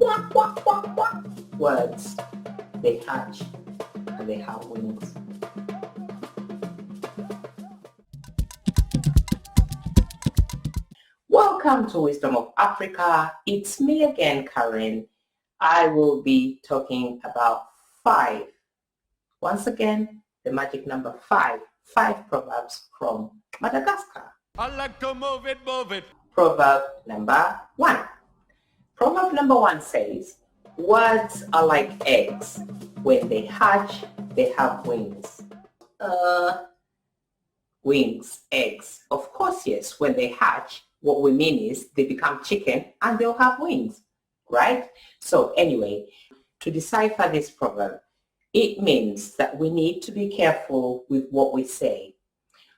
quack, quack, quack, quack. Words, they hatch and they have wings. Welcome to Wisdom of Africa. It's me again, Karen. I will be talking about 5. Once again, the magic number 5. 5 proverbs from Madagascar. I like to move it, move it. Proverb number 1. Proverb number 1 says, words are like eggs. When they hatch, they have wings. Wings, eggs. Of course, yes, when they hatch, what we mean is they become chicken and they'll have wings, right? So anyway, to decipher this proverb, it means that we need to be careful with what we say.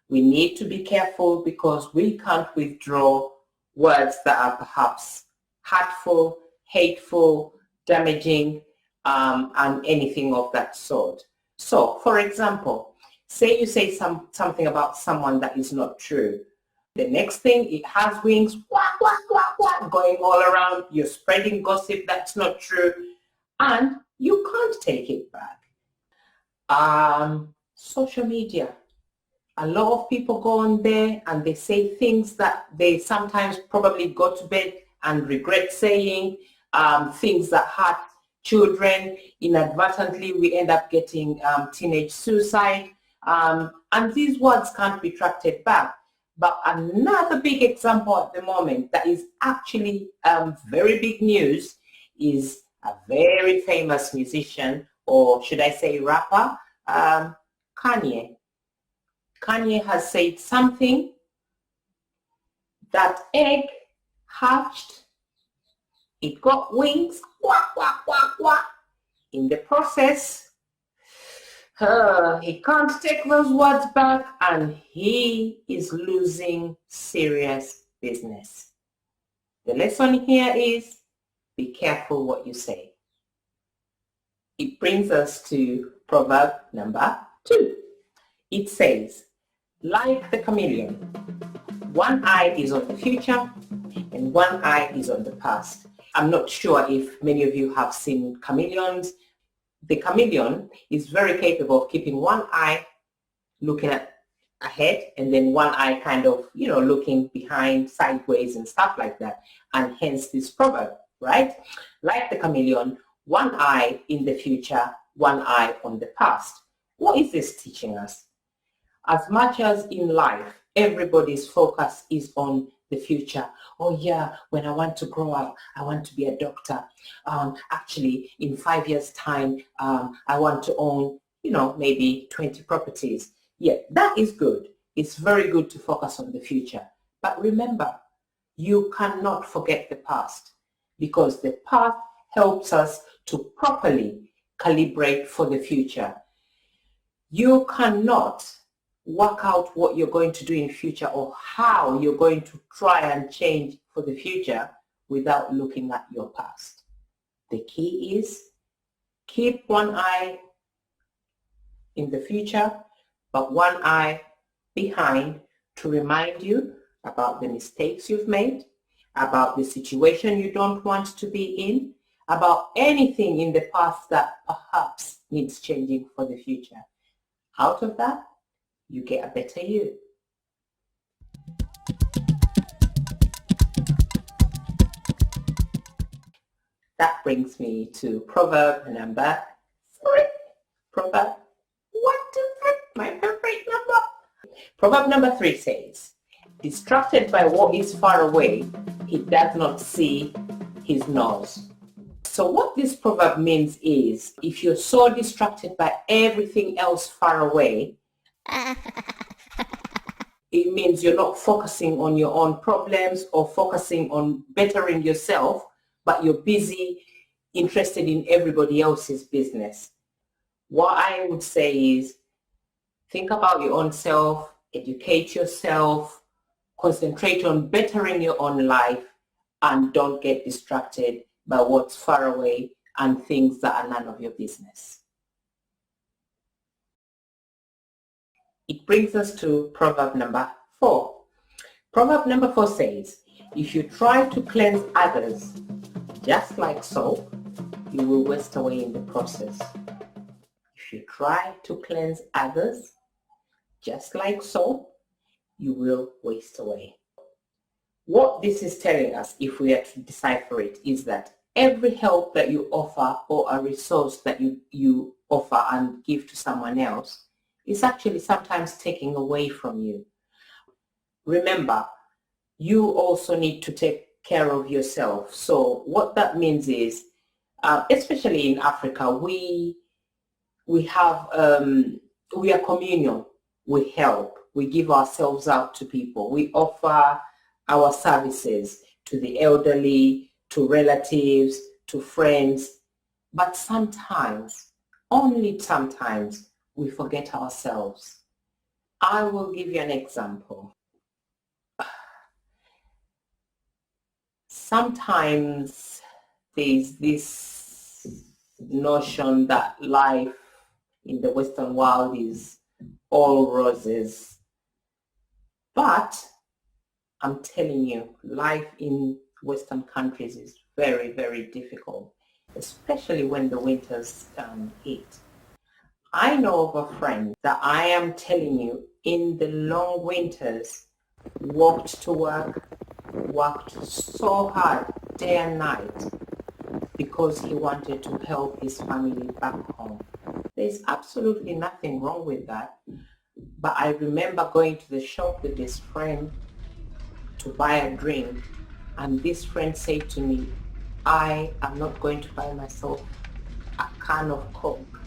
We need to be careful because we can't withdraw words that are perhaps hurtful, hateful, damaging, and anything of that sort. So, for example, say you say something about someone that is not true. The next thing, it has wings, quack, quack, quack, quack, going all around. You're spreading gossip that's not true, and you can't take it back. Social media. A lot of people go on there and they say things that they sometimes probably go to bed and regret saying, things that hurt children. Inadvertently, we end up getting teenage suicide. And these words can't be traced back. But another big example at the moment that is actually very big news is a very famous musician, or should I say rapper, Kanye. Kanye has said something, that egg hatched, it got wings, quack, quack, quack, quack. In the process, he can't take those words back and he is losing serious business. The lesson here is be careful what you say. It brings us to proverb number 2. It says, like the chameleon, one eye is on the future and one eye is on the past. I'm not sure if many of you have seen chameleons. The chameleon is very capable of keeping one eye looking ahead and then one eye kind of, looking behind, sideways and stuff like that. And hence this proverb, right? Like the chameleon, one eye in the future, one eye on the past. What is this teaching us? As much as in life, everybody's focus is on the future. Oh yeah, when I want to grow up, I want to be a doctor. Actually, in 5 years' time, I want to own, maybe 20 properties. Yeah, that is good. It's very good to focus on the future. But remember, you cannot forget the past because the past helps us to properly calibrate for the future. You cannot work out what you're going to do in future or how you're going to try and change for the future without looking at your past. The key is keep one eye in the future, but one eye behind to remind you about the mistakes you've made, about the situation you don't want to be in, about anything in the past that perhaps needs changing for the future. Out of that, you get a better you. That brings me to proverb number 3. Proverb 1, 2, 3, my favorite number. Proverb number 3 says, distracted by what is far away, he does not see his nose. So what this proverb means is, if you're so distracted by everything else far away, it means you're not focusing on your own problems or focusing on bettering yourself, but you're busy, interested in everybody else's business. What I would say is, think about your own self, educate yourself, concentrate on bettering your own life, and don't get distracted by what's far away and things that are none of your business. It brings us to proverb number 4. Proverb number 4 says, if you try to cleanse others, Just like so, you will waste away in the process. If you try to cleanse others, just like so, you will waste away. What this is telling us, if we are to decipher it, is that every help that you offer or a resource that you offer and give to someone else is actually sometimes taking away from you. Remember, you also need to take care of yourself. So what that means is, especially in Africa, we are communal. We help. We give ourselves out to people. We offer our services to the elderly, to relatives, to friends. But sometimes, only sometimes, we forget ourselves. I will give you an example. Sometimes there's this notion that life in the Western world is all roses. But I'm telling you, life in Western countries is very, very difficult, especially when the winters hit. I know of a friend that I am telling you, in the long winters, walked to work, worked so hard day and night because he wanted to help his family back home. There's absolutely nothing wrong with that. But I remember going to the shop with this friend to buy a drink, and this friend said to me, I am not going to buy myself a can of Coke.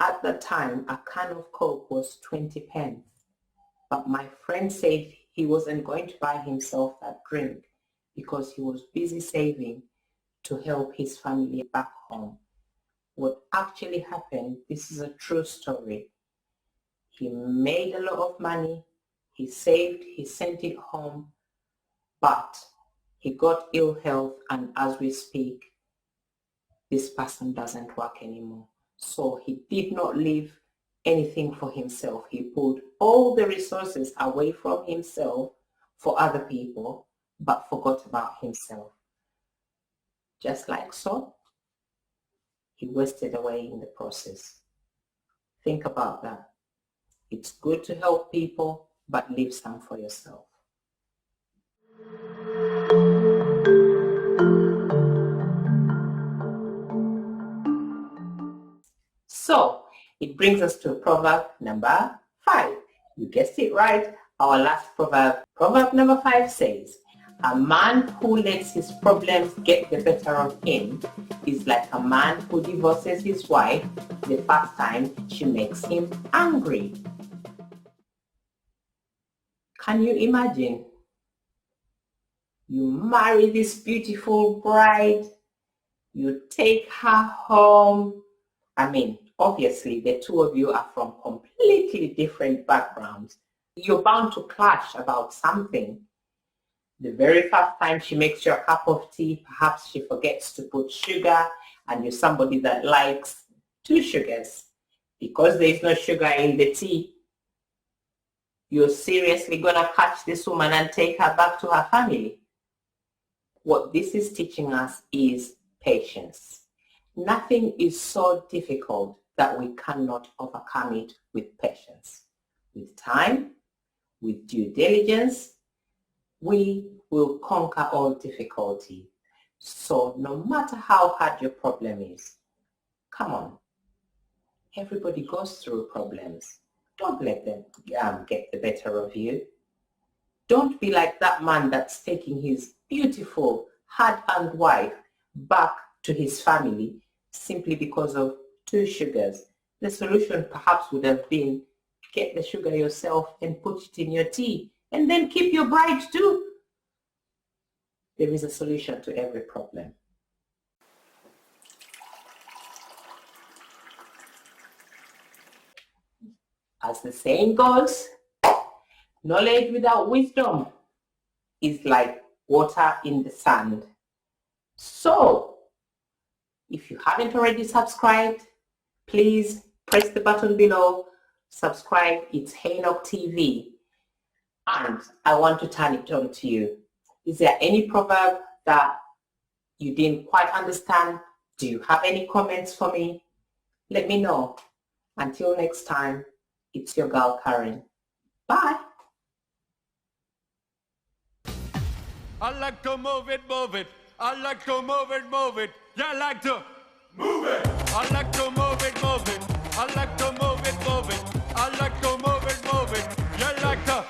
At the time, a can of Coke was 20 pence. But my friend said he wasn't going to buy himself that drink because he was busy saving to help his family back home. What actually happened, this is a true story. He made a lot of money, he saved, he sent it home, but he got ill health, and as we speak, this person doesn't work anymore. So he did not leave anything for himself. He pulled all the resources away from himself for other people, but forgot about himself. Just like so, he wasted away in the process. Think about that. It's good to help people, but leave some for yourself. So it brings us to proverb number 5. You guessed it right, our last proverb. Proverb number 5 says, a man who lets his problems get the better of him is like a man who divorces his wife the first time she makes him angry. Can you imagine? You marry this beautiful bride, you take her home. I mean, obviously the two of you are from completely different backgrounds. You're bound to clash about something. The very first time she makes you a cup of tea, perhaps she forgets to put sugar, and you're somebody that likes 2 sugars. Because there is no sugar in the tea, you're seriously gonna catch this woman and take her back to her family. What this is teaching us is patience. Nothing is so difficult that we cannot overcome it with patience. With time, with due diligence, we will conquer all difficulty. So no matter how hard your problem is, come on. Everybody goes through problems. Don't let them get the better of you. Don't be like that man that's taking his beautiful, hard-earned wife back to his family simply because of 2 sugars. The solution perhaps would have been, get the sugar yourself and put it in your tea, and then keep your bride too. There is a solution to every problem. As the saying goes, knowledge without wisdom is like water in the sand. So, if you haven't already subscribed, please press the button below, subscribe. It's Haynock TV. And I want to turn it on to you. Is there any proverb that you didn't quite understand? Do you have any comments for me? Let me know. Until next time, it's your girl Karen. Bye. I like to move it, move it. I like to move it, move it. Yeah, I like to move it. I like to move it, move it. I like to move it, move it. I like to move it, move it. You like to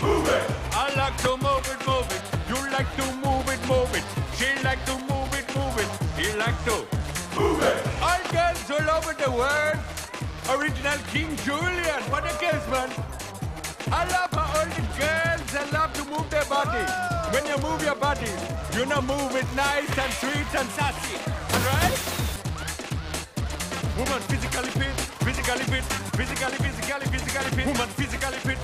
move it. I like to move it, move it. You like to move it, move it. She like to move it, move it. He like to move it. All girls all over the world. Original King Julian. What a case, man. I love how all the girls they love to move their body. When you move your body, you know move it nice and sweet and sassy. Alright? Woman physically fit, physically fit, physically fit. Woman physically fit.